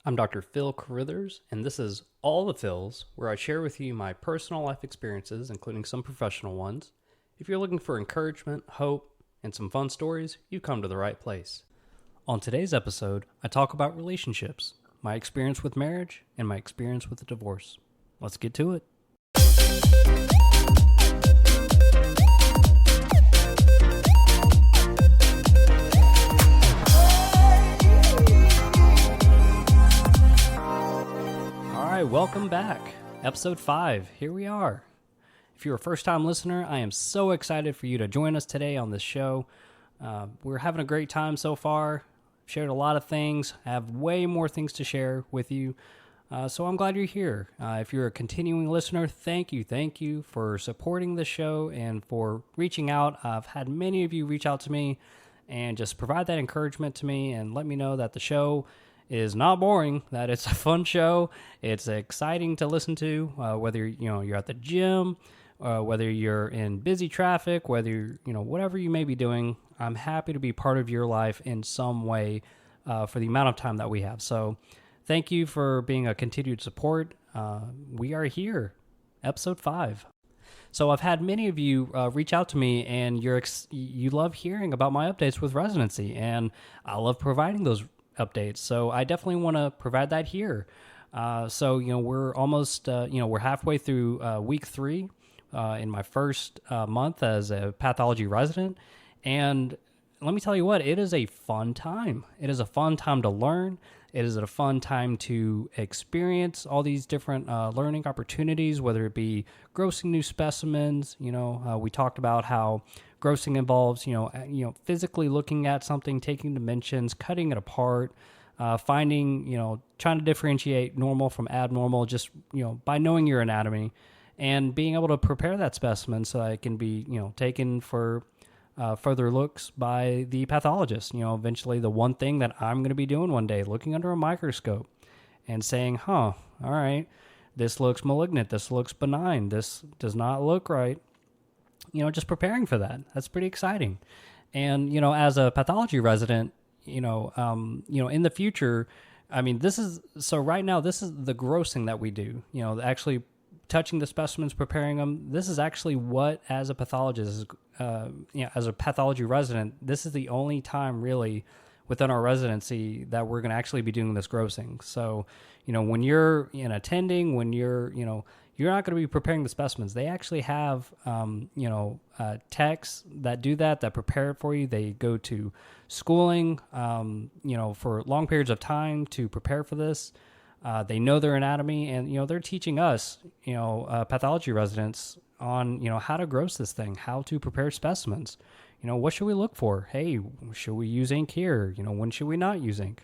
I'm Dr. Phil Carruthers, and this is All the Phils, where I share with you my personal life experiences, including some professional ones. If you're looking for encouragement, hope, and some fun stories, you've come to the right place. On today's episode, I talk about relationships, my experience with marriage, and my experience with a divorce. Let's get to it. All right, welcome back. Episode 5. Here we are. If you're a first-time listener, I am so excited for you to join us today on this show. We're having a great time so far. Shared a lot of things. I have way more things to share with you. So I'm glad you're here. If you're a continuing listener, thank you for supporting the show and for reaching out. I've had many of you reach out to me and just provide that encouragement to me and let me know that the show is not boring, that it's a fun show. It's exciting to listen to, whether you're at the gym, whether you're in busy traffic, whether whatever you may be doing. I'm happy to be part of your life in some way for the amount of time that we have. So thank you for being a continued support. We are here, episode 5. So I've had many of you reach out to me, and you love hearing about my updates with residency, and I love providing those updates. So I definitely want to provide that here. So we're almost we're halfway through week 3 in my first month as a pathology resident, and let me tell you what, it is a fun time. It is a fun time to learn. It is a fun time to experience all these different learning opportunities, whether it be grossing new specimens. We talked about how grossing involves, physically looking at something, taking dimensions, cutting it apart, finding, trying to differentiate normal from abnormal, just, by knowing your anatomy and being able to prepare that specimen so that it can be, taken for further looks by the pathologist. Eventually the one thing that I'm going to be doing one day, looking under a microscope and saying, all right, this looks malignant, this looks benign, this does not look right. Just preparing for that. That's pretty exciting. And, as a pathology resident, in the future, right now, this is the grossing that we do, actually touching the specimens, preparing them. This is actually what, as a pathologist, as a pathology resident, this is the only time really within our residency that we're going to actually be doing this grossing. So, when you're attending, when you're not going to be preparing the specimens. They actually have, techs that do that prepare it for you. They go to schooling, for long periods of time to prepare for this. They know their anatomy, and, they're teaching us, pathology residents on, how to gross this thing, how to prepare specimens. What should we look for? Hey, should we use ink here? When should we not use ink?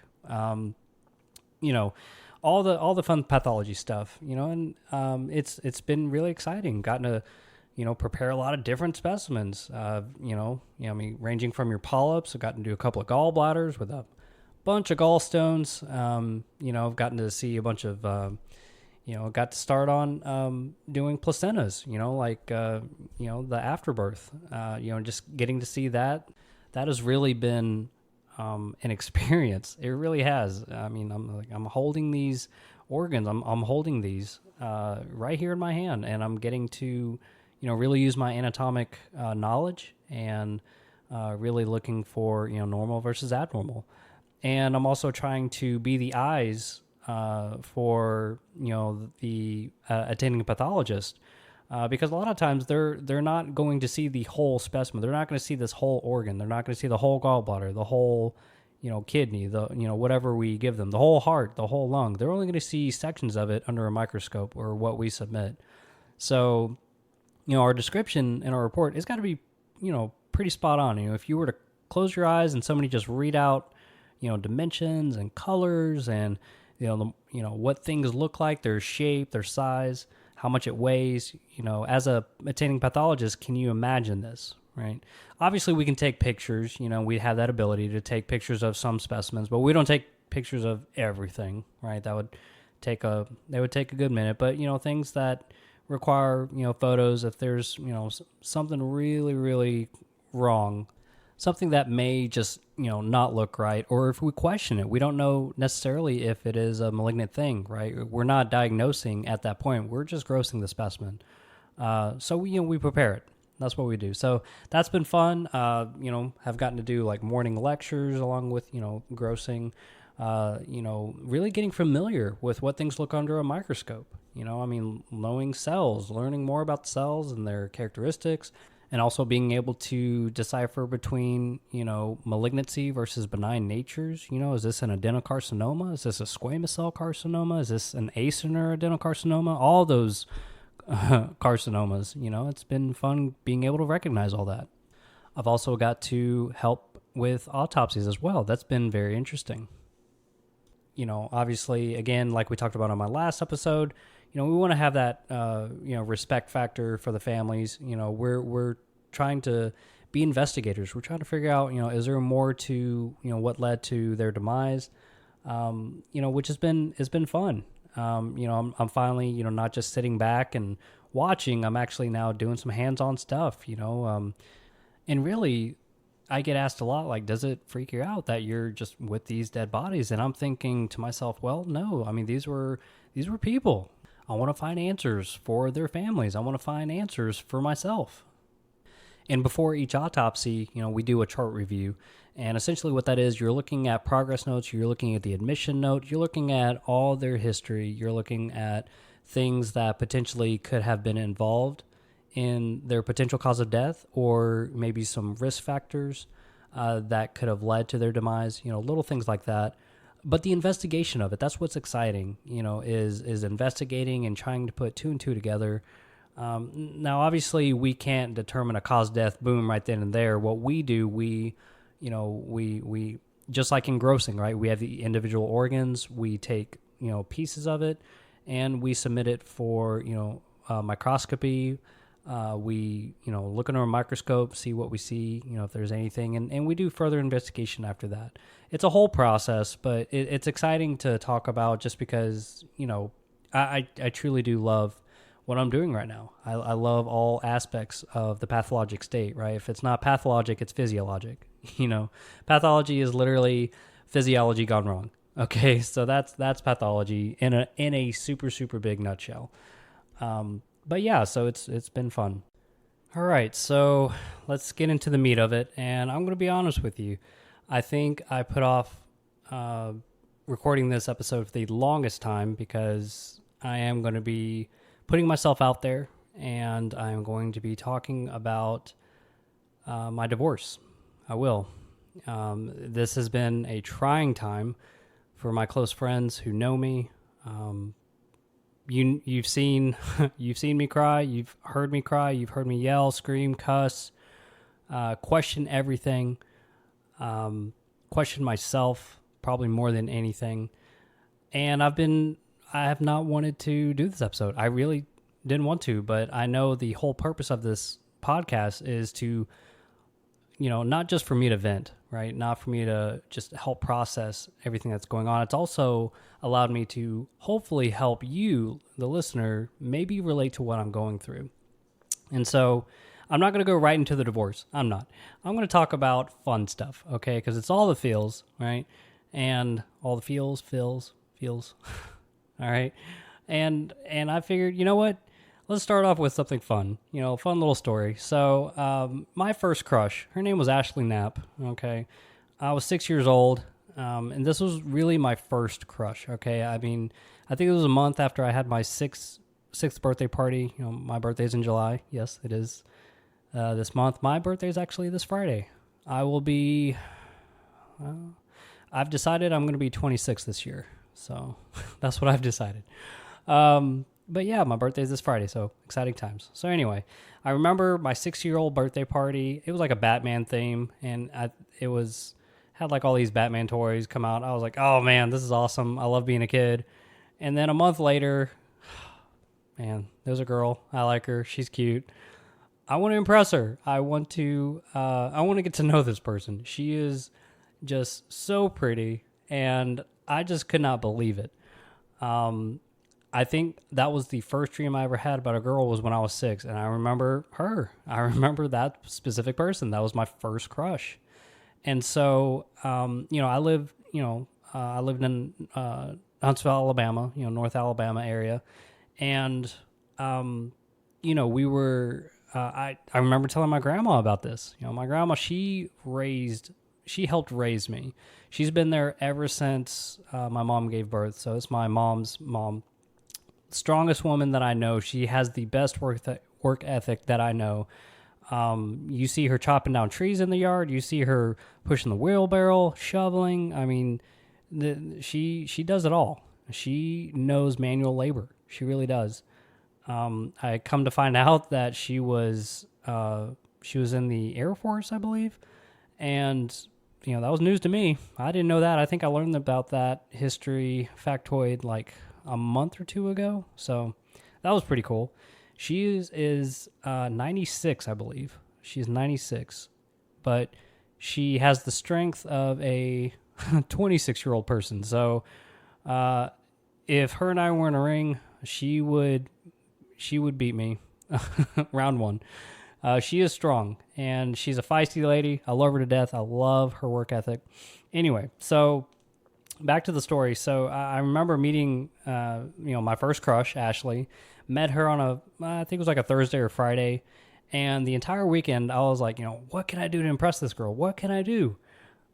All the fun pathology stuff, and it's been really exciting. Gotten to, prepare a lot of different specimens. Ranging from your polyps. I've gotten to do a couple of gallbladders with a bunch of gallstones. I've gotten to see a bunch of, got to start on doing placentas. The afterbirth. Just getting to see that. That has really been an experience. It really has. I'm holding these organs. I'm holding these right here in my hand, and I'm getting to, really use my anatomic knowledge and really looking for, normal versus abnormal. And I'm also trying to be the eyes for, the attending pathologist. Because a lot of times they're not going to see the whole specimen. They're not going to see this whole organ. They're not going to see the whole gallbladder, the whole, kidney, the, whatever we give them, the whole heart, the whole lung. They're only going to see sections of it under a microscope or what we submit. So, our description in our report has got to be, pretty spot on. If you were to close your eyes and somebody just read out, dimensions and colors and, what things look like, their shape, their size, how much it weighs, as a attending pathologist, can you imagine this, right? Obviously, we can take pictures, we have that ability to take pictures of some specimens, but we don't take pictures of everything, right? That would take a good minute, but, things that require, photos, if there's, something really, really wrong, something that may just, not look right, or if we question it, we don't know necessarily if it is a malignant thing, right? We're not diagnosing at that point. We're just grossing the specimen. So we prepare it. That's what we do. So that's been fun. Have gotten to do like morning lectures along with, grossing, really getting familiar with what things look under a microscope. Knowing cells, learning more about cells and their characteristics, and also being able to decipher between, malignancy versus benign natures. Is this an adenocarcinoma? Is this a squamous cell carcinoma? Is this an acinar adenocarcinoma? All those carcinomas, it's been fun being able to recognize all that. I've also got to help with autopsies as well. That's been very interesting. Obviously, again, like we talked about on my last episode, we want to have that, respect factor for the families. We're trying to be investigators. We're trying to figure out, is there more to, what led to their demise, which has been fun. I'm finally, not just sitting back and watching. I'm actually now doing some hands-on stuff, and really, I get asked a lot, like, does it freak you out that you're just with these dead bodies? And I'm thinking to myself, well, no. These were people. I want to find answers for their families. I want to find answers for myself. And before each autopsy, we do a chart review. And essentially what that is, you're looking at progress notes, you're looking at the admission note, you're looking at all their history, you're looking at things that potentially could have been involved in their potential cause of death, or maybe some risk factors that could have led to their demise, little things like that. But the investigation of it, that's what's exciting, is investigating and trying to put two and two together. Now, obviously, we can't determine a cause of death, boom, right then and there. What we do, we just like in grossing, right? We have the individual organs, we take, pieces of it, and we submit it for, microscopy. We, look under a microscope, see what we see, if there's anything, and we do further investigation after that. It's a whole process, but it's exciting to talk about just because, I truly do love what I'm doing right now. I love all aspects of the pathologic state, right? If it's not pathologic, it's physiologic. Pathology is literally physiology gone wrong. Okay, so that's pathology in a super, super big nutshell. But yeah, so it's been fun. All right, so let's get into the meat of it. And I'm going to be honest with you. I think I put off recording this episode for the longest time because I am going to be putting myself out there, and I'm going to be talking about my divorce. I will. This has been a trying time for my close friends who know me. You've seen me cry. You've heard me cry. You've heard me yell, scream, cuss, question everything, question myself probably more than anything. And I have not wanted to do this episode. I really didn't want to, but I know the whole purpose of this podcast is to, not just for me to vent, right? Not for me to just help process everything that's going on. It's also allowed me to hopefully help you, the listener, maybe relate to what I'm going through. And so I'm not going to go right into the divorce. I'm not. I'm going to talk about fun stuff, okay? Because it's all the feels, right? And all the feels. All right. And I figured, you know what? Let's start off with something fun, fun little story. So my first crush, her name was Ashley Knapp, okay? I was 6 years old, and this was really my first crush, okay? I think it was a month after I had my sixth birthday party. My birthday's in July. Yes, it is this month. My birthday's actually this Friday. I've decided I'm going to be 26 this year, so that's what I've decided. But yeah, my birthday's this Friday, so exciting times. So anyway, I remember my 6-year-old birthday party. It was like a Batman theme, and had like all these Batman toys come out. I was like, oh man, this is awesome. I love being a kid. And then a month later, man, there's a girl. I like her. She's cute. I want to impress her. I want to get to know this person. She is just so pretty, and I just could not believe it. I think that was the first dream I ever had about a girl was when I was 6, and I remember her. I remember that specific person. That was my first crush. And so, I lived in Huntsville, Alabama, North Alabama area. And, we were, I remember telling my grandma about this. My grandma, she helped raise me. She's been there ever since my mom gave birth. So it's my mom's mom. Strongest woman that I know. She has the best work ethic that I know. You see her chopping down trees in the yard. You see her pushing the wheelbarrow, shoveling. I mean, she does it all. She knows manual labor. She really does. I come to find out that she was in the Air Force, I believe, and that was news to me. I didn't know that. I think I learned about that history factoid like a month or two ago. So that was pretty cool. She is 96, I believe. She's 96, but she has the strength of a 26-year-old person. So if her and I were in a ring, she would beat me round one. She is strong, and she's a feisty lady. I love her to death. I love her work ethic. Anyway, so back to the story. So I remember meeting, my first crush, Ashley. Met her on I think it was like a Thursday or Friday. And the entire weekend, I was like, what can I do to impress this girl? What can I do?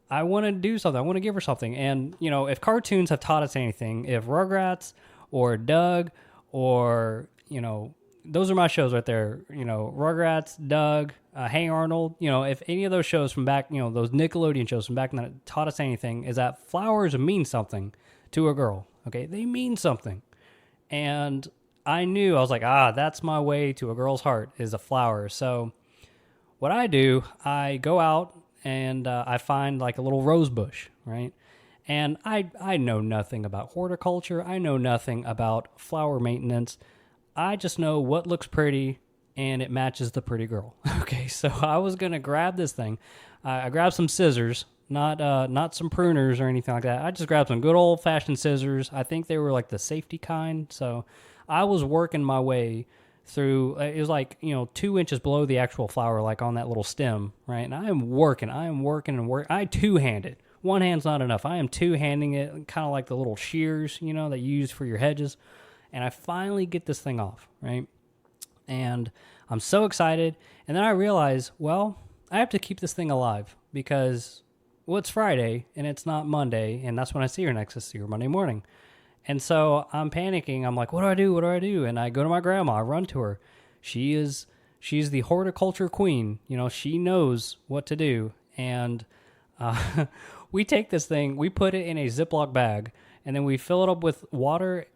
I want to do something. I want to give her something. And, if cartoons have taught us anything, if Rugrats or Doug or, those are my shows right there. Rugrats, Doug, Hey Arnold. If any of those shows from back, those Nickelodeon shows from back then taught us anything, is that flowers mean something to a girl. Okay, they mean something. And I knew, I was like, that's my way to a girl's heart, is a flower. So what I do, I go out and I find like a little rose bush, right? And I know nothing about horticulture. I know nothing about flower maintenance. I just know what looks pretty and it matches the pretty girl. Okay, so I was going to grab this thing. I grabbed some scissors, not some pruners or anything like that. I just grabbed some good old-fashioned scissors. I think they were like the safety kind. So I was working my way through, it was like, 2 inches below the actual flower, like on that little stem, right? And I am working. I two-handed. One hand's not enough. I am two-handing it, kind of like the little shears, that you use for your hedges. And I finally get this thing off, right? And I'm so excited. And then I realize, well, I have to keep this thing alive because, it's Friday and it's not Monday. And that's when I see her next. I see her Monday morning. And so I'm panicking. I'm like, what do I do? What do I do? And I go to my grandma. I run to her. She's the horticulture queen. She knows what to do. And we take this thing, we put it in a Ziploc bag, and then we fill it up with water,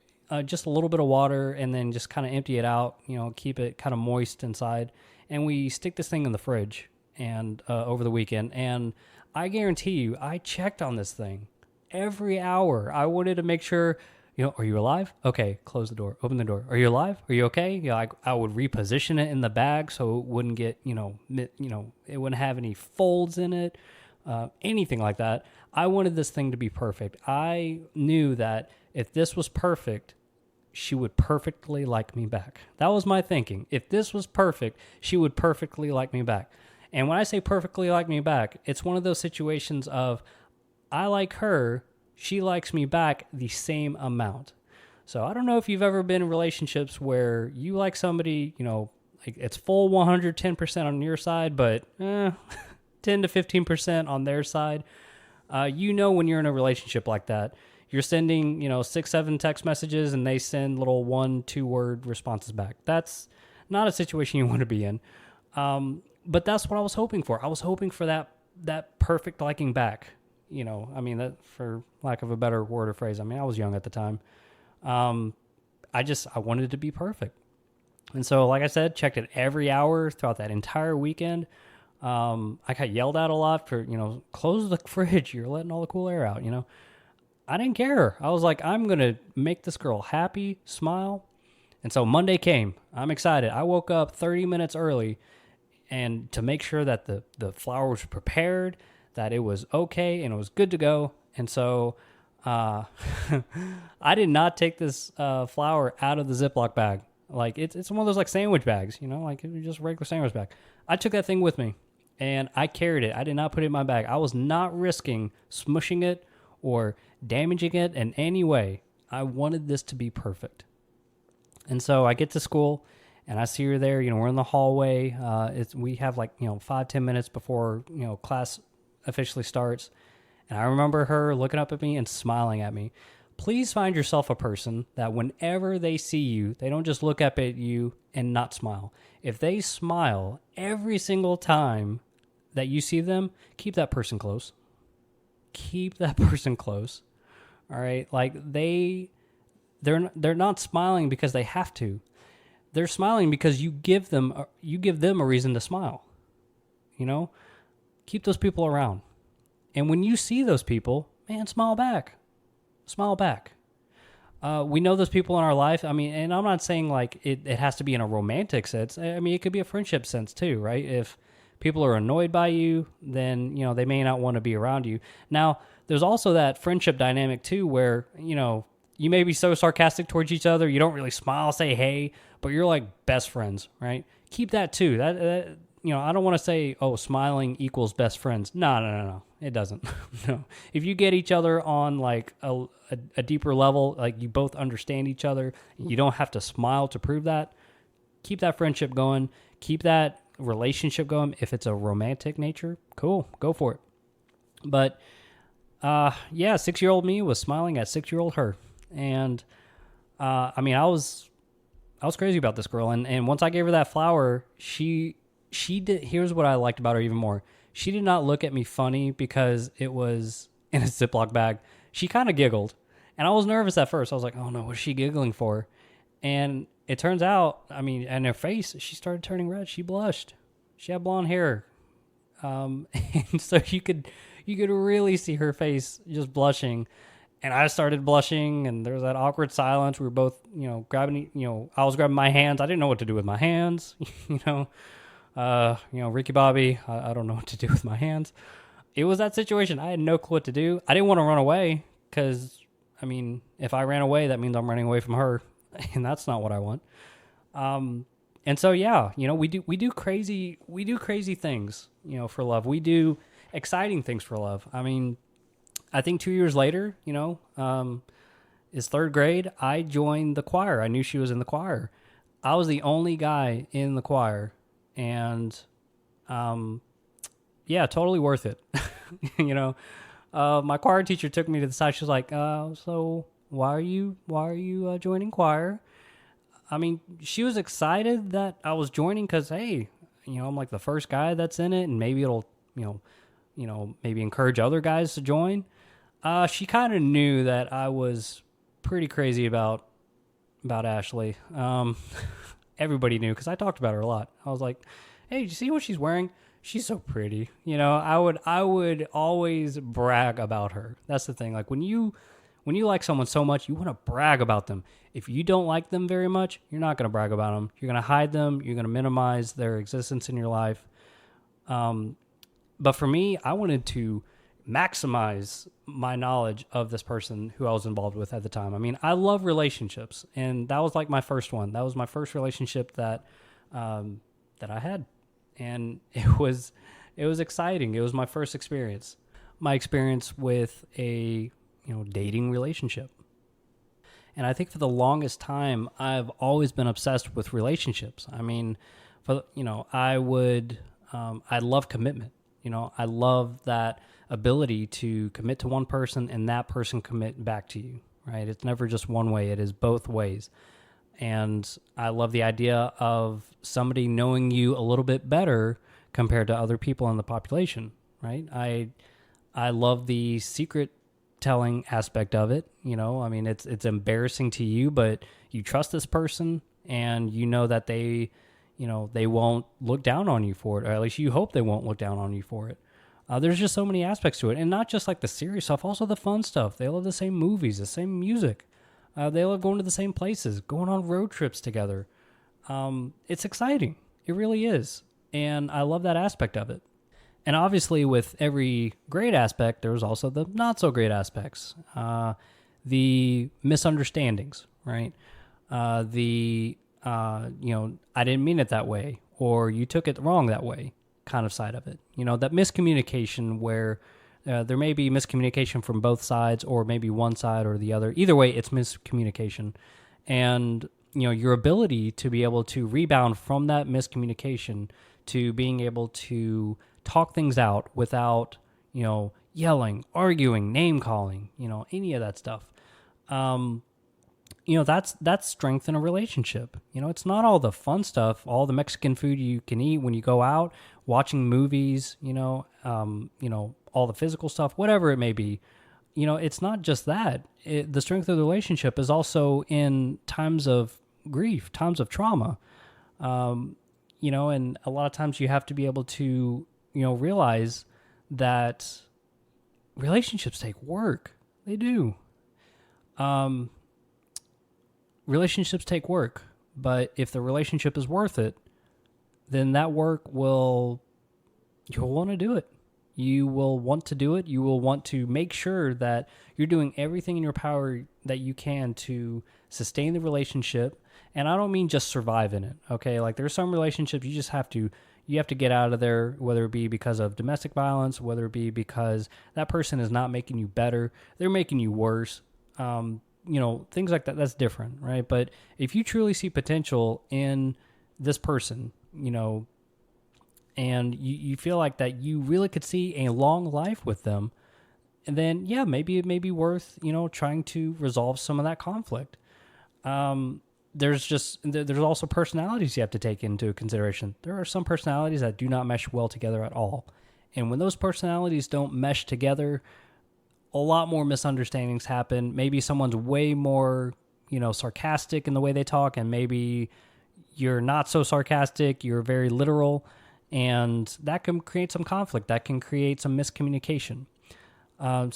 just a little bit of water, and then just kind of empty it out, keep it kind of moist inside. And we stick this thing in the fridge and over the weekend. And I guarantee you, I checked on this thing every hour. I wanted to make sure, are you alive? Okay, close the door, open the door. Are you alive? Are you okay? I would reposition it in the bag so it wouldn't get, it wouldn't have any folds in it, anything like that. I wanted this thing to be perfect. I knew that if this was perfect, she would perfectly like me back. That was my thinking. If this was perfect, she would perfectly like me back. And when I say perfectly like me back, it's one of those situations of I like her, she likes me back the same amount. So I don't know if you've ever been in relationships where you like somebody, like it's full 110% on your side, but 10 to 15% on their side. When you're in a relationship like that, you're sending, 6, 7 text messages and they send little 1-2 word responses back. That's not a situation you want to be in. But that's what I was hoping for. I was hoping for that perfect liking back. That, for lack of a better word or phrase, I was young at the time. I wanted it to be perfect. And so, like I said, checked it every hour throughout that entire weekend. I got yelled at a lot for, close the fridge. You're letting all the cool air out, I didn't care. I was like, I'm going to make this girl happy, smile. And so Monday came. I'm excited. I woke up 30 minutes early and to make sure that the flower was prepared, that it was okay and it was good to go. And so I did not take this flower out of the Ziploc bag. Like it's one of those like sandwich bags, like just a regular sandwich bag. I took that thing with me and I carried it. I did not put it in my bag. I was not risking smushing it or damaging it in any way. I wanted this to be perfect. And so I get to school and I see her there. We're in the hallway. We have 5-10 minutes before, class officially starts. And I remember her looking up at me and smiling at me. Please find yourself a person that whenever they see you, they don't just look up at you and not smile. If they smile every single time that you see them, keep that person close. Keep that person close. All right? They're not smiling because they have to. They're smiling because you give them a reason to smile. Keep those people around. And when you see those people, man, smile back. Smile back. We know those people in our life. And I'm not saying it has to be in a romantic sense. It could be a friendship sense too, right? If people are annoyed by you, then, they may not want to be around you. Now, there's also that friendship dynamic too where, you may be so sarcastic towards each other, you don't really smile, say hey, but you're like best friends, right? Keep that too. That I don't want to say, oh, smiling equals best friends. No. It doesn't. No. If you get each other on a deeper level, you both understand each other, you don't have to smile to prove that. Keep that friendship going. Keep that relationship going. If it's a romantic nature, cool, go for it. But 6-year-old me was smiling at 6-year-old her, and I was crazy about this girl, and once I gave her that flower, she did. Here's what I liked about her even more. She did not look at me funny because it was in a Ziploc bag. She kind of giggled, and I was nervous at first. I was like, oh no, what's she giggling for? And it turns out, and her face, she started turning red. She blushed. She had blonde hair. And so you could really see her face just blushing. And I started blushing, and there was that awkward silence. We were both, grabbing, I was grabbing my hands. I didn't know what to do with my hands, Ricky Bobby, I don't know what to do with my hands. It was that situation. I had no clue what to do. I didn't want to run away because, if I ran away, that means I'm running away from her, and that's not what I want. And so, we do crazy things, for love. We do exciting things for love. I think 2 years later, is third grade, I joined the choir. I knew she was in the choir. I was the only guy in the choir. And, totally worth it. My choir teacher took me to the side. She was like, so why are you joining choir? She was excited that I was joining because, hey, I'm like the first guy that's in it, and maybe it'll, maybe encourage other guys to join. She kind of knew that I was pretty crazy about Ashley. Everybody knew because I talked about her a lot. I was like, hey, did you see what she's wearing? She's so pretty. I would always brag about her. That's the thing. When you like someone so much, you want to brag about them. If you don't like them very much, you're not going to brag about them. You're going to hide them. You're going to minimize their existence in your life. But for me, I wanted to maximize my knowledge of this person who I was involved with at the time. I love relationships, and that was my first one. That was my first relationship that I had, and it was exciting. It was my first experience. My experience with a dating relationship. And I think for the longest time, I've always been obsessed with relationships. I love commitment. I love that ability to commit to one person and that person commit back to you, right? It's never just one way. It is both ways. And I love the idea of somebody knowing you a little bit better compared to other people in the population, right? I love the secret telling aspect of it. It's embarrassing to you, but you trust this person and you know that they won't look down on you for it, or at least you hope they won't look down on you for it. There's just so many aspects to it, and not just the serious stuff, also the fun stuff. They love the same movies, the same music. They love going to the same places, going on road trips together. It's exciting. It really is. And I love that aspect of it. And obviously with every great aspect, there's also the not so great aspects. The misunderstandings, right? I didn't mean it that way, or you took it wrong that way. kind of side of it. That miscommunication where there may be miscommunication from both sides, or maybe one side or the other. Either way, it's miscommunication. And, your ability to be able to rebound from that miscommunication to being able to talk things out without, yelling, arguing, name calling, any of that stuff. That's strength in a relationship. It's not all the fun stuff, all the Mexican food you can eat when you go out, watching movies, all the physical stuff, whatever it may be. It's not just that. The strength of the relationship is also in times of grief, times of trauma. And a lot of times you have to be able to, realize that relationships take work. They do. Relationships take work, but if the relationship is worth it, then that work you'll want to do it. You will want to do it. You will want to make sure that you're doing everything in your power that you can to sustain the relationship. And I don't mean just survive in it. Okay. Like there's some relationships you have to get out of there, whether it be because of domestic violence, whether it be because that person is not making you better, they're making you worse. Things like that, that's different, right? But if you truly see potential in this person, and you feel like that you really could see a long life with them, and then, yeah, maybe it may be worth, trying to resolve some of that conflict. There's also personalities you have to take into consideration. There are some personalities that do not mesh well together at all. And when those personalities don't mesh together, a lot more misunderstandings happen. Maybe someone's way more, sarcastic in the way they talk, and maybe you're not so sarcastic, you're very literal, and that can create some conflict. That can create some miscommunication. I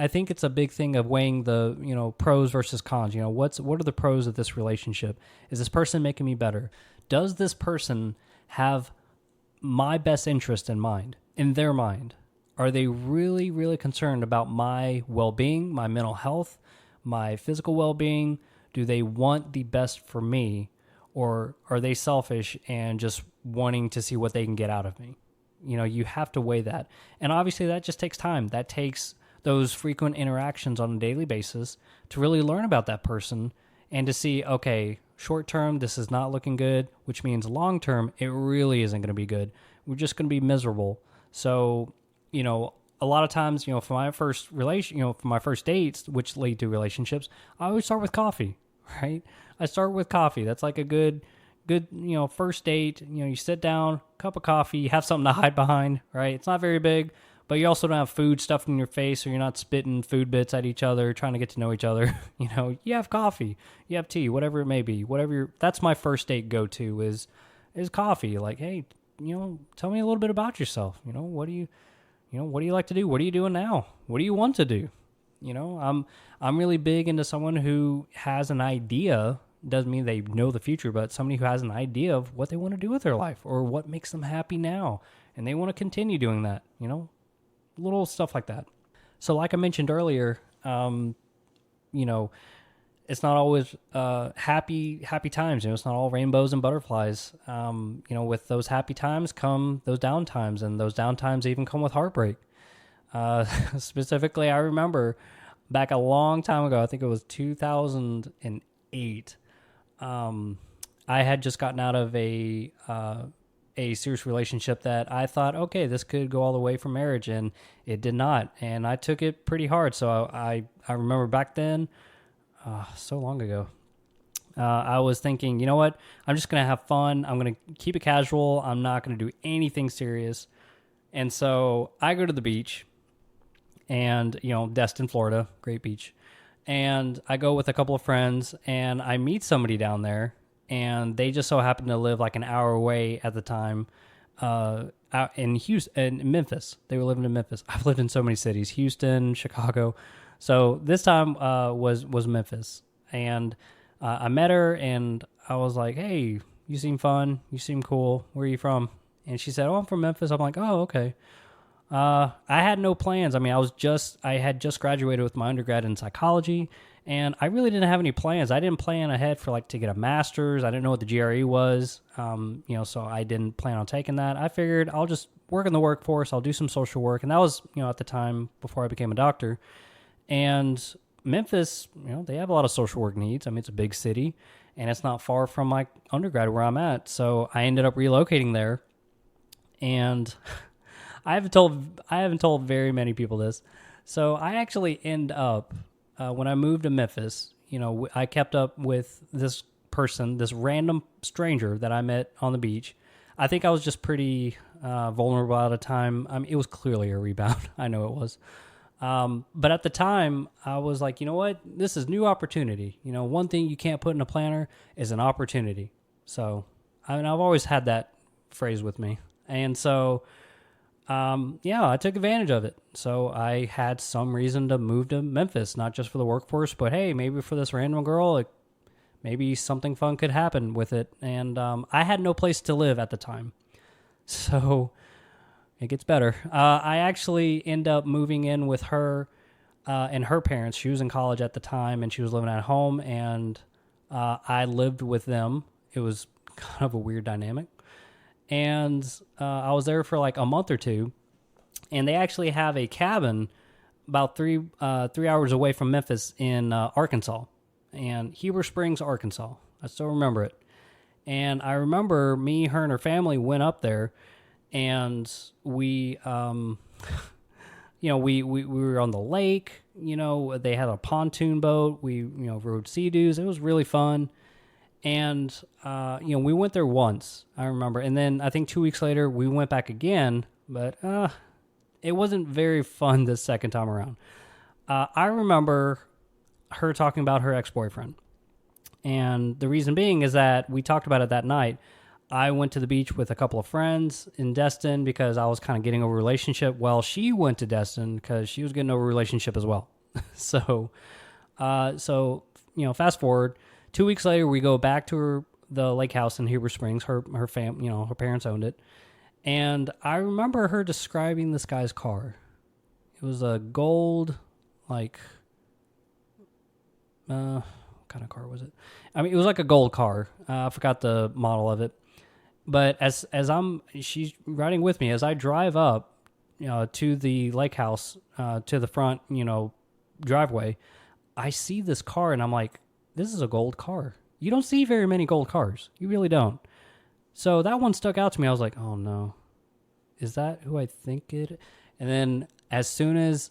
think it's a big thing of weighing the, pros versus cons. What are the pros of this relationship? Is this person making me better? Does this person have my best interest in mind, in their mind? Are they really, really concerned about my well-being, my mental health, my physical well-being? Do they want the best for me? Or are they selfish and just wanting to see what they can get out of me? You have to weigh that. And obviously that just takes time. That takes those frequent interactions on a daily basis to really learn about that person and to see, okay, short term, this is not looking good, which means long term, it really isn't going to be good. We're just going to be miserable. So, a lot of times, for my first for my first dates, which lead to relationships, I always start with coffee, right? I start with coffee. That's like a good, first date. You sit down, cup of coffee, you have something to hide behind, right? It's not very big, but you also don't have food stuffed in your face, or you're not spitting food bits at each other, trying to get to know each other. You have coffee, you have tea, whatever it may be, that's my first date go-to is coffee. Like, hey, tell me a little bit about yourself. What do you like to do? What are you doing now? What do you want to do? I'm really big into someone who has an idea. Doesn't mean they know the future, but somebody who has an idea of what they want to do with their life or what makes them happy now. And they want to continue doing that, little stuff like that. So like I mentioned earlier, it's not always happy times. It's not all rainbows and butterflies. With those happy times come those down times, and those down times even come with heartbreak. Specifically, I remember back a long time ago, I think it was 2008. I had just gotten out of a serious relationship that I thought, okay, this could go all the way for marriage, and it did not. And I took it pretty hard. So I remember back then, so long ago, I was thinking, you know what? I'm just going to have fun. I'm going to keep it casual. I'm not going to do anything serious. And so I go to the beach, and, Destin, Florida, great beach. And I go with a couple of friends, and I meet somebody down there, and they just so happened to live like an hour away at the time, out in Houston, in Memphis. They were living in Memphis. I've lived in so many cities, Houston, Chicago. So this time was Memphis, and I met her, and I was like, hey, you seem fun. You seem cool. Where are you from? And she said, oh, I'm from Memphis. I'm like, oh, okay. I had no plans. I mean, I had just graduated with my undergrad in psychology, and I really didn't have any plans. I didn't plan ahead for like to get a master's. I didn't know what the GRE was, so I didn't plan on taking that. I figured I'll just work in the workforce. I'll do some social work, and that was, at the time before I became a doctor. And Memphis, they have a lot of social work needs. I mean, it's a big city, and it's not far from my undergrad where I'm at. So I ended up relocating there, and I haven't told very many people this. So I actually end up when I moved to Memphis. I kept up with this person, this random stranger that I met on the beach. I think I was just pretty vulnerable at the time. I mean, it was clearly a rebound. I know it was. But at the time, I was like, you know what? This is new opportunity. One thing you can't put in a planner is an opportunity. So, I mean, I've always had that phrase with me. And so, I took advantage of it. So I had some reason to move to Memphis, not just for the workforce, but hey, maybe for this random girl, maybe something fun could happen with it. And I had no place to live at the time. So it gets better. I actually end up moving in with her and her parents. She was in college at the time, and she was living at home, and I lived with them. It was kind of a weird dynamic. And I was there for like a month or two, and they actually have a cabin about 3 hours away from Memphis in Arkansas, and Heber Springs, Arkansas. I still remember it. And I remember me, her, and her family went up there, and we, we were on the lake. They had a pontoon boat. We, rode Sea-Doos. It was really fun. And, we went there once, I remember. And then I think 2 weeks later, we went back again, but it wasn't very fun this second time around. I remember her talking about her ex-boyfriend. And the reason being is that we talked about it that night. I went to the beach with a couple of friends in Destin because I was kind of getting over a relationship. Well, she went to Destin because she was getting over a relationship as well. So, fast forward. 2 weeks later, we go back to the lake house in Heber Springs. Her parents owned it. And I remember her describing this guy's car. It was a gold, what kind of car was it? I mean, it was like a gold car. I forgot the model of it. But she's riding with me as I drive up, to the lake house, to the front, driveway. I see this car, and I'm like, this is a gold car. You don't see very many gold cars. You really don't. So that one stuck out to me. I was like, oh no, is that who I think it is? And then as soon as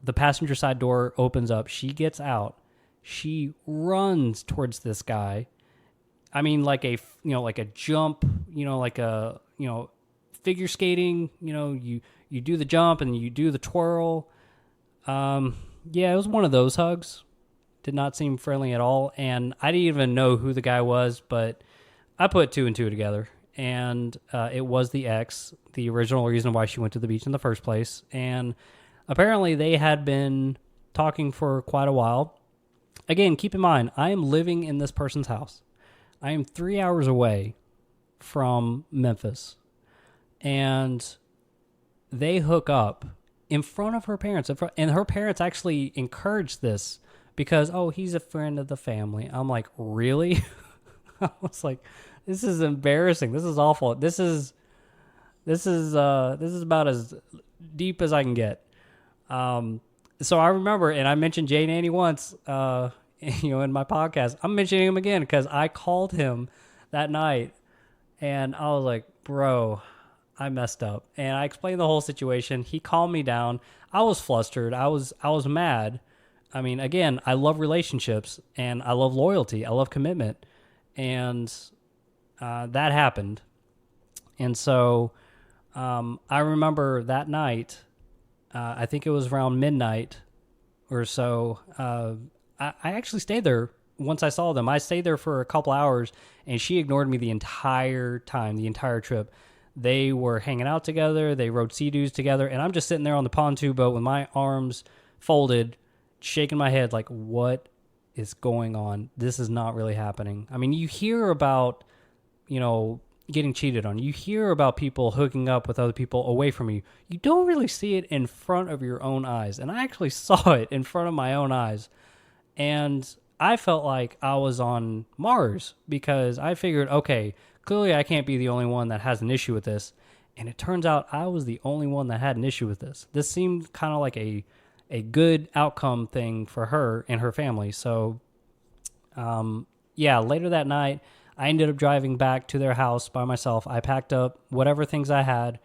the passenger side door opens up, she gets out. She runs towards this guy. I mean, like a jump, like a, figure skating, you do the jump and you do the twirl. It was one of those hugs. Did not seem friendly at all, and I didn't even know who the guy was, but I put two and two together, and it was the ex, the original reason why she went to the beach in the first place, and apparently they had been talking for quite a while. Again, keep in mind, I am living in this person's house. I am 3 hours away from Memphis, and they hook up in front of her parents, and her parents actually encouraged this, because, he's a friend of the family. I'm like, really? I was like, this is embarrassing. This is awful. This is about as deep as I can get. So I remember, and I mentioned Jay Nanny once, in my podcast. I'm mentioning him again because I called him that night, and I was like, bro, I messed up. And I explained the whole situation. He calmed me down. I was flustered. I was mad. I mean, again, I love relationships, and I love loyalty. I love commitment, and that happened. And so I remember that night, I think it was around midnight or so, I actually stayed there once I saw them. I stayed there for a couple hours, and she ignored me the entire time, the entire trip. They were hanging out together. They rode Sea-Doos together, and I'm just sitting there on the pontoon boat with my arms folded, shaking my head like, what is going on? This is not really happening. I mean, you hear about, getting cheated on. You hear about people hooking up with other people away from you. You don't really see it in front of your own eyes. And I actually saw it in front of my own eyes. And I felt like I was on Mars because I figured, okay, clearly I can't be the only one that has an issue with this. And it turns out I was the only one that had an issue with this. This seemed kind of like a good outcome thing for her and her family. So, later that night, I ended up driving back to their house by myself. I packed up whatever things I had.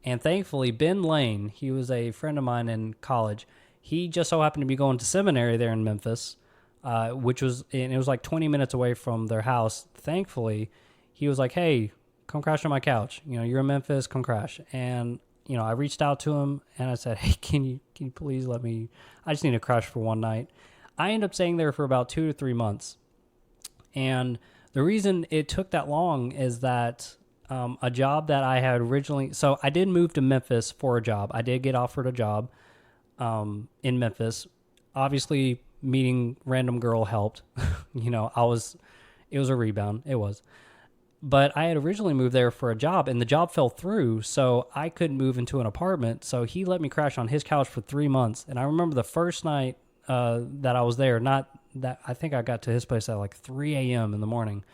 And thankfully, Ben Lane, he was a friend of mine in college. He just so happened to be going to seminary there in Memphis, and it was like 20 minutes away from their house. Thankfully, he was like, hey, come crash on my couch. You're in Memphis, come crash. And, I reached out to him and I said, hey, can you please let me, I just need to crash for one night. I ended up staying there for about 2 to 3 months. And the reason it took that long is that a job that I had originally... So I did move to Memphis for a job. I did get offered a job in Memphis. Obviously, meeting random girl helped. It was a rebound. It was. But I had originally moved there for a job, and the job fell through, so I couldn't move into an apartment. So he let me crash on his couch for 3 months. And I remember the first night that I was there, I think I got to his place at like 3 a.m. in the morning.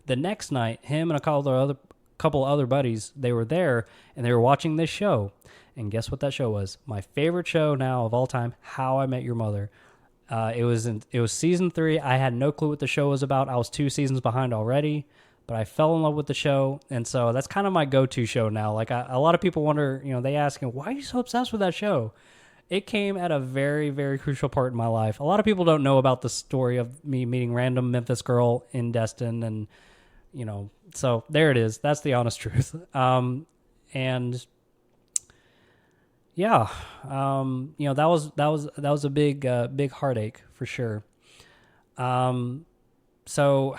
The next night, him and a couple other buddies, they were there and they were watching this show. And guess what that show was? My favorite show now of all time, How I Met Your Mother. It was season 3. I had no clue what the show was about. I was 2 seasons behind already, but I fell in love with the show. And so that's kind of my go-to show now. Like a lot of people wonder, they ask, why are you so obsessed with that show? It came at a very, very crucial part in my life. A lot of people don't know about the story of me meeting random Memphis girl in Destin, and so there it is. That's the honest truth. That was a big heartache for sure. So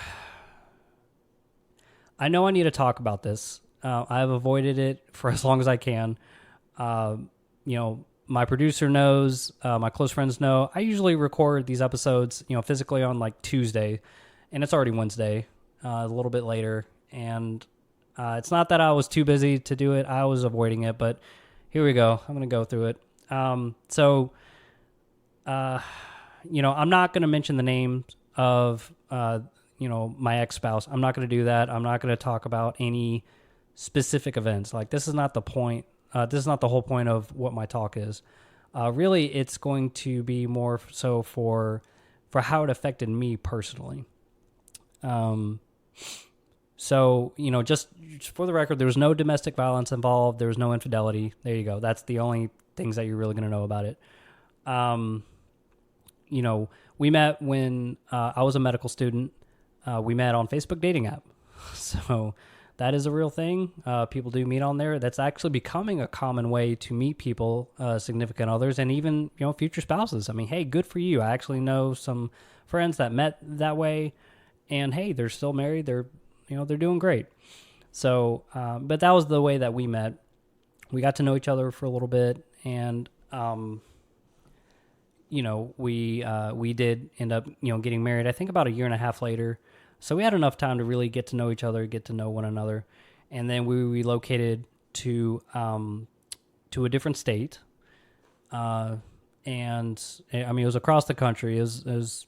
I know I need to talk about this. I've avoided it for as long as I can. My producer knows, my close friends know. I usually record these episodes, physically on like Tuesday, and it's already Wednesday, a little bit later. And it's not that I was too busy to do it. I was avoiding it, but here we go. I'm going to go through it. I'm not going to mention the names of, my ex-spouse. I'm not going to do that. I'm not going to talk about any specific events. Like, this is not the point. This is not the whole point of what my talk is. Really, it's going to be more so for how it affected me personally. Just for the record, there was no domestic violence involved. There was no infidelity. There you go. That's the only things that you're really going to know about it. We met when I was a medical student. We met on Facebook dating app. So that is a real thing. People do meet on there. That's actually becoming a common way to meet people, significant others, and even, future spouses. I mean, hey, good for you. I actually know some friends that met that way, and hey, they're still married. They're doing great. So, but that was the way that we met. We got to know each other for a little bit, and, we did end up, getting married, I think about 1.5 years later. So we had enough time to really get to know each other, get to know one another. And then we relocated to a different state. And I mean, it was across the country. It was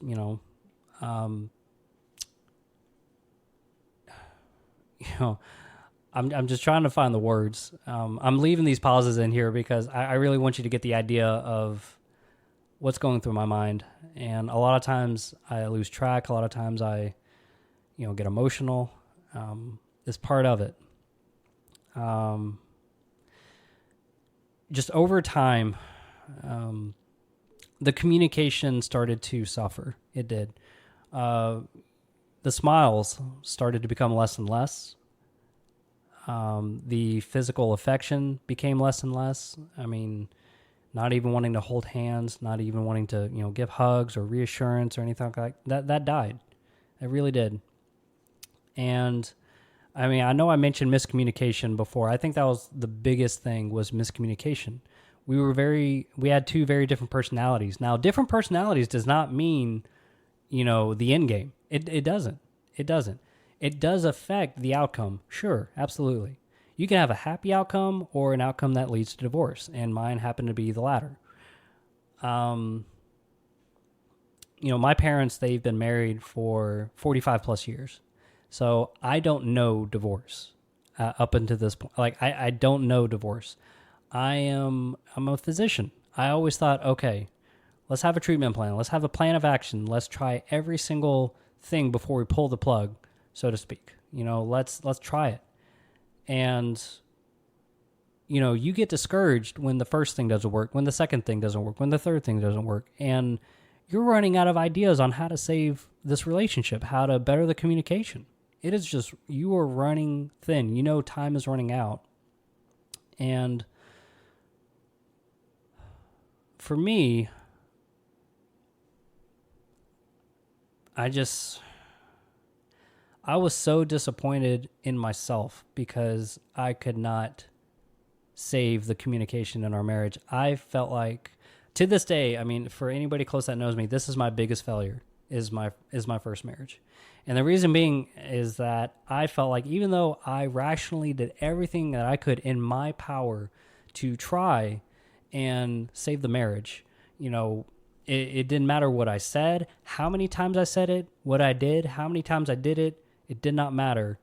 I'm just trying to find the words. I'm leaving these pauses in here because I really want you to get the idea of what's going through my mind. And a lot of times I lose track. A lot of times I get emotional. It's part of it. Just over time, the communication started to suffer. It did. The smiles started to become less and less. The physical affection became less and less. I mean, not even wanting to hold hands, not even wanting to, give hugs or reassurance or anything like that. That died. It really did. And I mean, I know I mentioned miscommunication before. I think that was the biggest thing, was miscommunication. We had 2 very different personalities. Now, different personalities does not mean, the end game. It doesn't. It doesn't. it does affect the outcome. Sure, absolutely. You can have a happy outcome or an outcome that leads to divorce, and mine happened to be the latter. My parents, they've been married for 45 plus years. So I don't know divorce up until this point. Like, I don't know divorce. I'm a physician. I always thought, okay, let's have a treatment plan. Let's have a plan of action. Let's try every single thing before we pull the plug, so to speak. Let's try it. And, you get discouraged when the first thing doesn't work, when the second thing doesn't work, when the third thing doesn't work. And you're running out of ideas on how to save this relationship, how to better the communication. It is just, you are running thin. Time is running out. And for me, I was so disappointed in myself because I could not save the communication in our marriage. I felt like, to this day, I mean, for anybody close that knows me, this is my biggest failure, is my first marriage. And the reason being is that I felt like, even though I rationally did everything that I could in my power to try and save the marriage, it didn't matter what I said, how many times I said it, what I did, how many times I did it. It did not matter.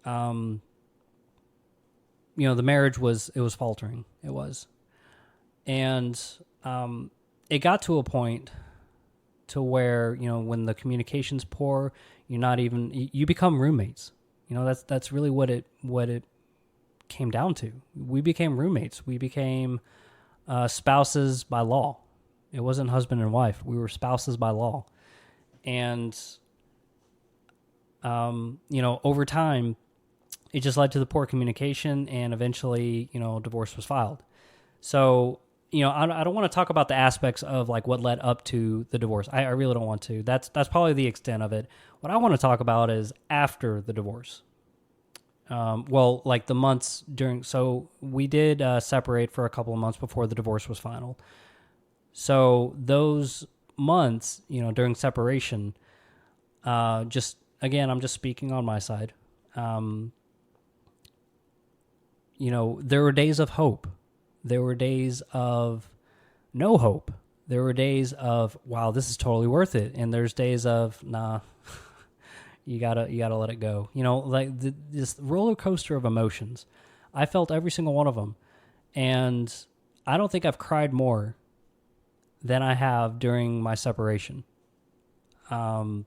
The marriage was faltering. It was. And it got to a point to where, when the communication's poor, you become roommates. That's really what it came down to. We became roommates. We became spouses by law. It wasn't husband and wife. We were spouses by law. And, over time, it just led to the poor communication, and eventually, divorce was filed. So, I don't want to talk about the aspects of like what led up to the divorce. I really don't want to. That's probably the extent of it. What I want to talk about is after the divorce. Like the months during. So we did separate for a couple of months before the divorce was final. So those months, during separation, I'm just speaking on my side. There were days of hope. There were days of no hope. There were days of, wow, this is totally worth it. And there's days of, nah, you gotta let it go. This roller coaster of emotions. I felt every single one of them. And I don't think I've cried more than I have during my separation. And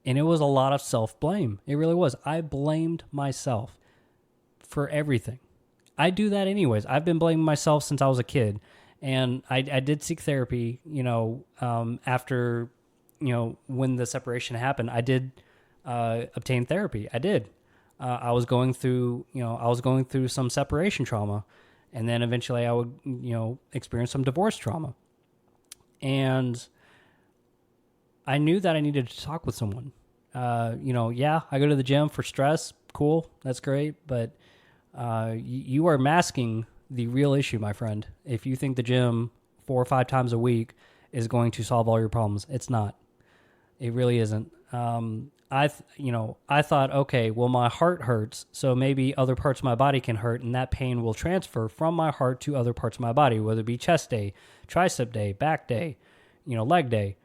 it was a lot of self-blame. It really was. I blamed myself for everything. I do that anyways. I've been blaming myself since I was a kid. And I did seek therapy, after, when the separation happened, I did obtain therapy. I did. I was going through some separation trauma. And then eventually I would, experience some divorce trauma. And I knew that I needed to talk with someone. I go to the gym for stress. Cool. That's great. But you are masking the real issue, my friend. If you think the gym 4 or 5 times a week is going to solve all your problems, it's not. It really isn't. I thought, okay, well, my heart hurts, so maybe other parts of my body can hurt, and that pain will transfer from my heart to other parts of my body, whether it be chest day, tricep day, back day, leg day,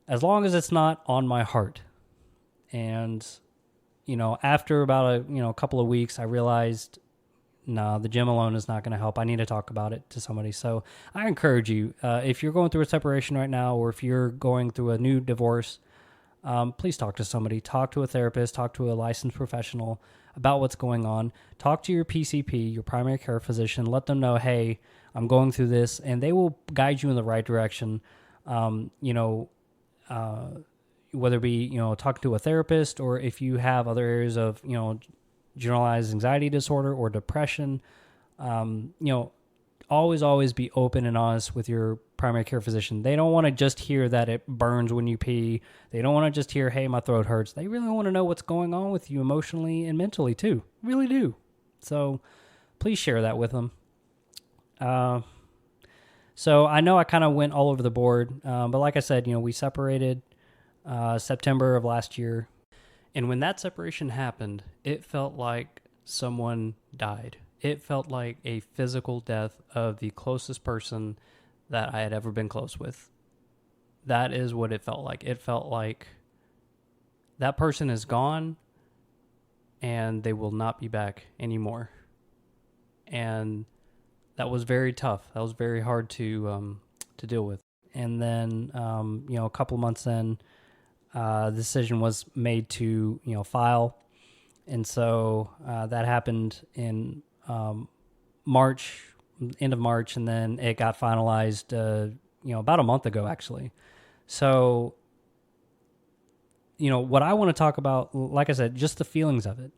as long as it's not on my heart. And, after about a couple of weeks, I realized, no, the gym alone is not going to help. I need to talk about it to somebody. So I encourage you, if you're going through a separation right now, or if you're going through a new divorce, please talk to somebody. Talk to a therapist. Talk to a licensed professional about what's going on. Talk to your PCP, your primary care physician. Let them know, hey, I'm going through this, and they will guide you in the right direction. Whether it be, talking to a therapist, or if you have other areas of, generalized anxiety disorder or depression, always be open and honest with your primary care physician. They don't want to just hear that it burns when you pee. They don't want to just hear, hey, my throat hurts. They really want to know what's going on with you emotionally and mentally too. Really do. So please share that with them. So I know I kind of went all over the board, but like I said, we separated. September of last year. And when that separation happened, it felt like someone died. It felt like a physical death of the closest person that I had ever been close with. That is what it felt like. It felt like that person is gone and they will not be back anymore. And that was very tough. That was very hard to deal with. And then, a couple of months in, the decision was made to, file. And so that happened in March, end of March, and then it got finalized, about a month ago, actually. So, what I want to talk about, like I said, just the feelings of it.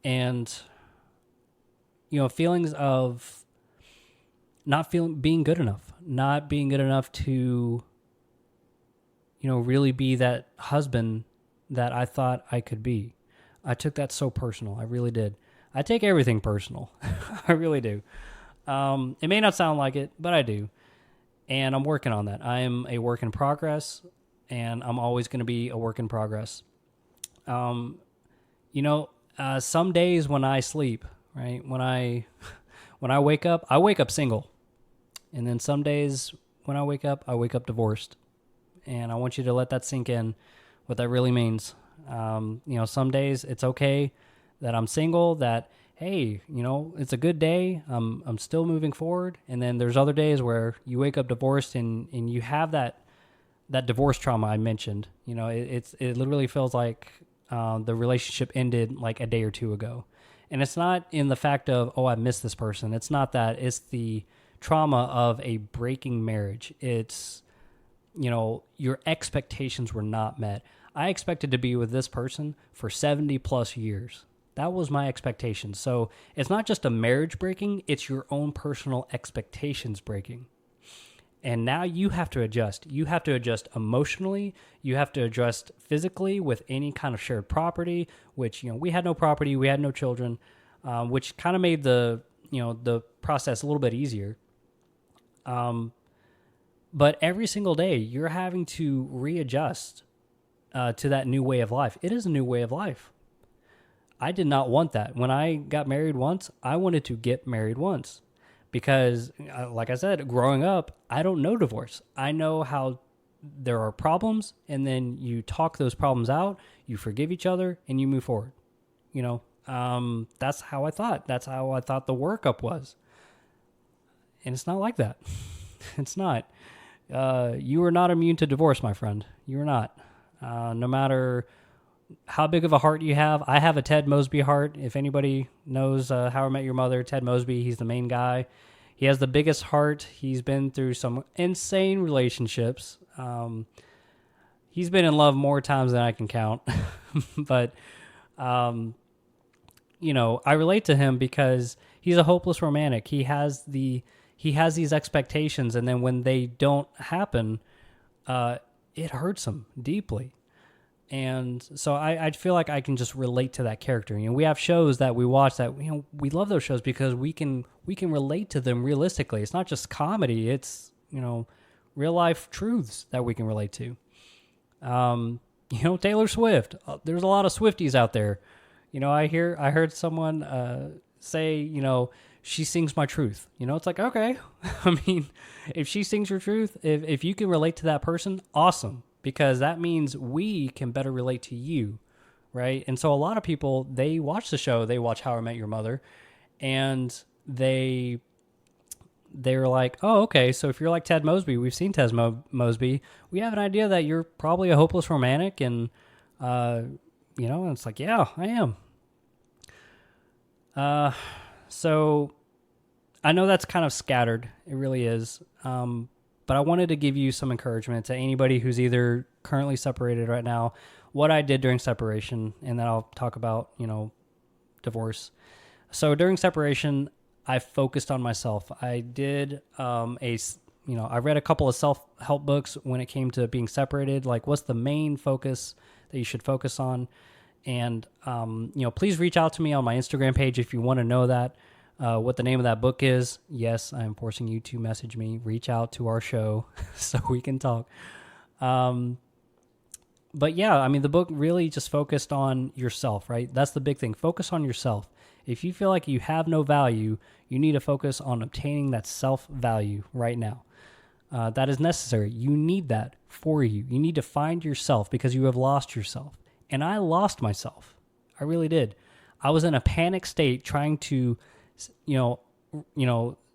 And, feelings of not being good enough to, really be that husband that I thought I could be. I took that so personal. I really did. I take everything personal. I really do. It may not sound like it, but I do. And I'm working on that. I am a work in progress, and I'm always going to be a work in progress. Some days when I sleep, right, when I wake up single. And then some days when I wake up divorced. And I want you to let that sink in, what that really means. Some days it's okay that I'm single, that, hey, it's a good day. I'm still moving forward. And then there's other days where you wake up divorced and you have that divorce trauma I mentioned. It literally feels like the relationship ended like a day or two ago. And it's not in the fact of, oh, I miss this person. It's not that. It's the trauma of a breaking marriage. It's, your expectations were not met. I expected to be with this person for 70 plus years. That was my expectation. So it's not just a marriage breaking, it's your own personal expectations breaking. And now you have to adjust. You have to adjust emotionally. You have to adjust physically with any kind of shared property, which, we had no property, we had no children, which kind of made the process a little bit easier. But every single day you're having to readjust to that new way of life. It is a new way of life. I did not want that. When I got married once, I wanted to get married once. Because, like I said, growing up, I don't know divorce. I know how there are problems, and then you talk those problems out, you forgive each other, and you move forward. That's how I thought. That's how I thought the workup was. And it's not like that. It's not. You are not immune to divorce, my friend. You are not. No matter how big of a heart you have. I have a Ted Mosby heart. If anybody knows How I Met Your Mother, Ted Mosby, he's the main guy. He has the biggest heart. He's been through some insane relationships. He's been in love more times than I can count. But, I relate to him because he's a hopeless romantic. He has these expectations, and then when they don't happen, it hurts him deeply. And so I feel like I can just relate to that character. We have shows that we watch that, we love those shows because we can relate to them realistically. It's not just comedy. It's, real life truths that we can relate to. Taylor Swift, there's a lot of Swifties out there. I heard someone say, she sings my truth. It's like, okay. I mean, if she sings your truth, if you can relate to that person, awesome. Because that means we can better relate to you, right? And so a lot of people, they watch the show, they watch How I Met Your Mother, and they're like, oh, okay, so if you're like Ted Mosby, we've seen Ted Mosby, we have an idea that you're probably a hopeless romantic, and, and it's like, yeah, I am. So I know that's kind of scattered. It really is. But I wanted to give you some encouragement to anybody who's either currently separated right now, what I did during separation, and then I'll talk about, divorce. So during separation, I focused on myself. I did I read a couple of self-help books when it came to being separated, like what's the main focus that you should focus on. And, please reach out to me on my Instagram page if you want to know that. What the name of that book is. Yes, I am forcing you to message me, reach out to our show so we can talk. But yeah, I mean, the book really just focused on yourself, right? That's the big thing. Focus on yourself. If you feel like you have no value, you need to focus on obtaining that self-value right now. That is necessary. You need that for you. You need to find yourself because you have lost yourself. And I lost myself. I really did. I was in a panic state trying to,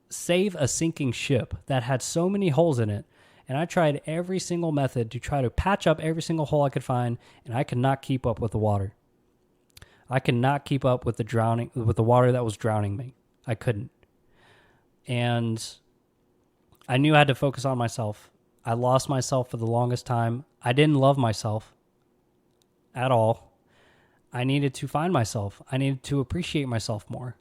save a sinking ship that had so many holes in it. And I tried every single method to try to patch up every single hole I could find, and I could not keep up with the water. I could not keep up with the water that was drowning me. I couldn't. And I knew I had to focus on myself. I lost myself for the longest time. I didn't love myself at all. I needed to find myself. I needed to appreciate myself more.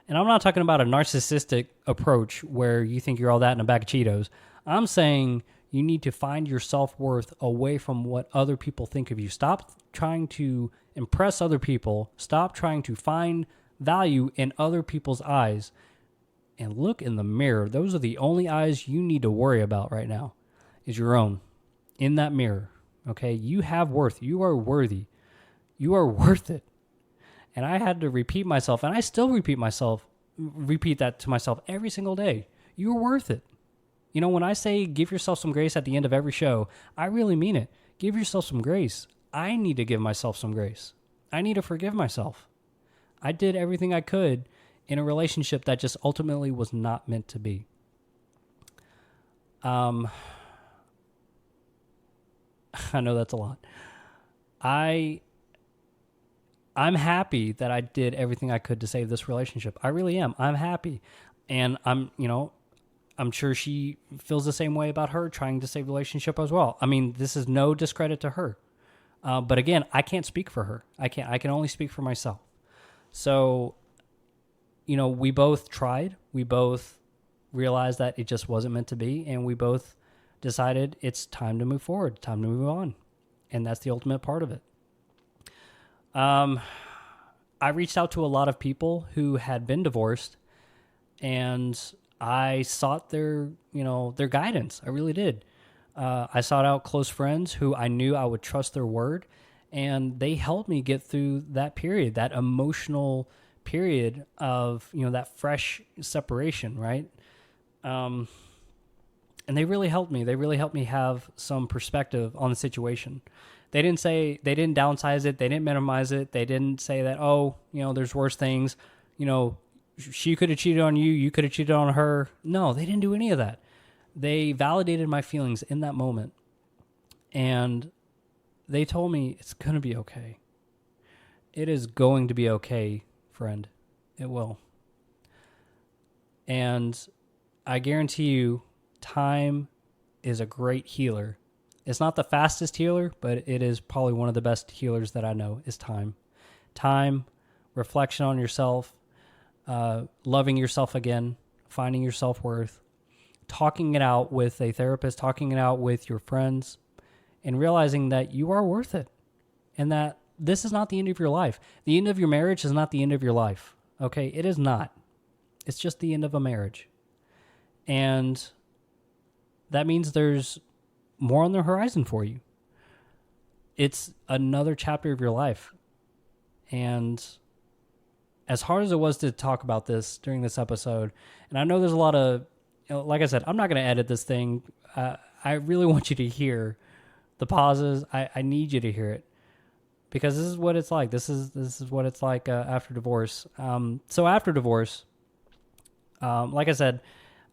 And I'm not talking about a narcissistic approach where you think you're all that in a bag of Cheetos. I'm saying you need to find your self-worth away from what other people think of you. Stop trying to impress other people. Stop trying to find value in other people's eyes. And look in the mirror. Those are the only eyes you need to worry about right now, is your own. In that mirror, okay? You have worth. You are worthy. You are worth it. And I had to repeat myself, and I still repeat that to myself every single day. You're worth it. You know, when I say give yourself some grace at the end of every show, I really mean it. Give yourself some grace. I need to give myself some grace. I need to forgive myself. I did everything I could in a relationship that just ultimately was not meant to be. I know that's a lot. I'm happy that I did everything I could to save this relationship. I really am. I'm happy. And I'm sure she feels the same way about her trying to save the relationship as well. I mean, this is no discredit to her. But again, I can't speak for her. I can only speak for myself. So, we both tried. We both realized that it just wasn't meant to be. And we both decided it's time to move forward, time to move on. And that's the ultimate part of it. I reached out to a lot of people who had been divorced, and I sought their guidance. I really did. I sought out close friends who I knew I would trust their word, and they helped me get through that period, that emotional period of, that fresh separation, right? And they really helped me. They really helped me have some perspective on the situation. They didn't downsize it. They didn't minimize it. They didn't say that, there's worse things. She could have cheated on you. You could have cheated on her. No, they didn't do any of that. They validated my feelings in that moment. And they told me it's going to be okay. It is going to be okay, friend. It will. And I guarantee you, time is a great healer. It's not the fastest healer, but it is probably one of the best healers that I know is time. Time, reflection on yourself, loving yourself again, finding your self-worth, talking it out with a therapist, talking it out with your friends, and realizing that you are worth it and that this is not the end of your life. The end of your marriage is not the end of your life, okay? It is not. It's just the end of a marriage. And that means there's more on the horizon for you. It's another chapter of your life. And as hard as it was to talk about this during this episode, and I know there's a lot of, like I said, I'm not going to edit this thing. I really want you to hear the pauses. I need you to hear it because this is what it's like. This is what it's like after divorce. So after divorce, like I said,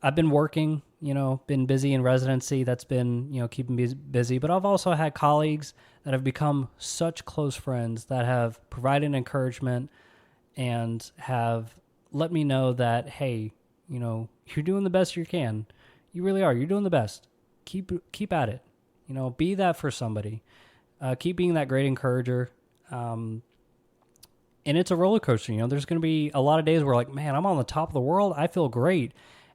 I've been working, been busy in residency. That's been, keeping me busy. But I've also had colleagues that have become such close friends that have provided encouragement and have let me know that, hey, you're doing the best you can. You really are. You're doing the best. Keep at it. Be that for somebody. Keep being that great encourager. And it's a roller coaster. There's going to be a lot of days where like, man, I'm on the top of the world. I feel great.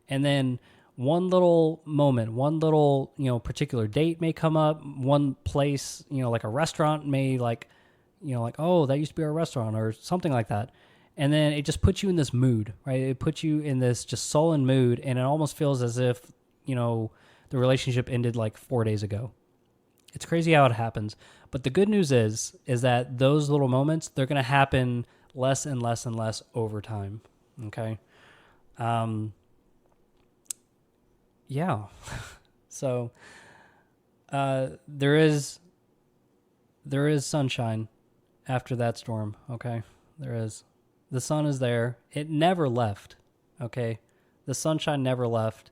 And then one little moment, one little, particular date may come up. One place, like a restaurant may oh, that used to be our restaurant or something like that. And then it just puts you in this mood, right? It puts you in this just sullen mood. And it almost feels as if, the relationship ended like 4 days ago. It's crazy how it happens. But the good news is that those little moments, they're going to happen less and less and less over time. Okay. Yeah. So, there is sunshine after that storm. Okay. There is. The sun is there. It never left. Okay. The sunshine never left.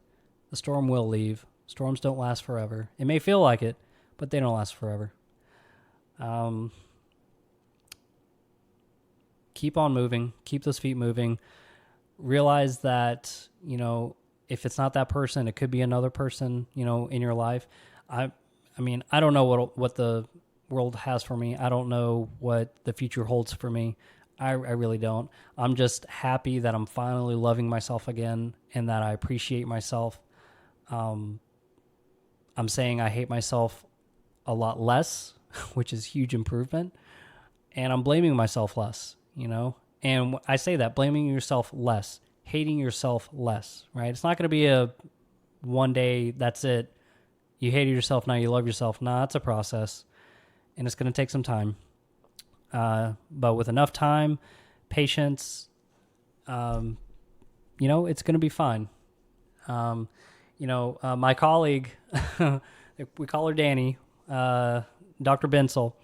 The storm will leave. Storms don't last forever. It may feel like it, but they don't last forever. Keep on moving. Keep those feet moving. Realize that, if it's not that person, it could be another person, in your life. I mean, I don't know what the world has for me. I don't know what the future holds for me. I really don't. I'm just happy that I'm finally loving myself again and that I appreciate myself. I'm saying I hate myself a lot less, which is huge improvement. And I'm blaming myself less, And I say that, blaming yourself less, hating yourself less, right? It's not going to be a one day, that's it. You hated yourself, now you love yourself. Nah, it's a process. And it's going to take some time. But with enough time, patience, it's going to be fine. My colleague, we call her Danny, Dr. Bensel,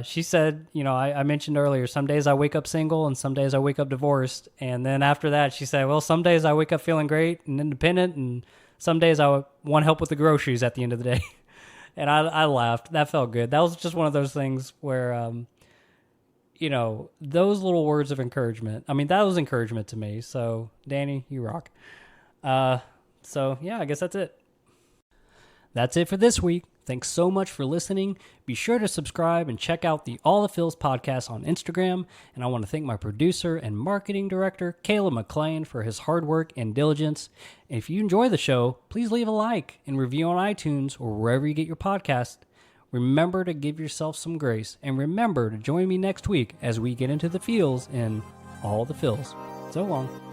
she said, I mentioned earlier, some days I wake up single and some days I wake up divorced. And then after that, she said, well, some days I wake up feeling great and independent, and some days I want help with the groceries at the end of the day. And I laughed. That felt good. That was just one of those things where, those little words of encouragement. I mean, that was encouragement to me. So, Danny, you rock. So, yeah, I guess that's it. That's it for this week. Thanks so much for listening. Be sure to subscribe and check out the All the Phils podcast on Instagram. And I want to thank my producer and marketing director, Caleb McLean, for his hard work and diligence. And if you enjoy the show, please leave a like and review on iTunes or wherever you get your podcast. Remember to give yourself some grace. And remember to join me next week as we get into the feels in All the Phils. So long.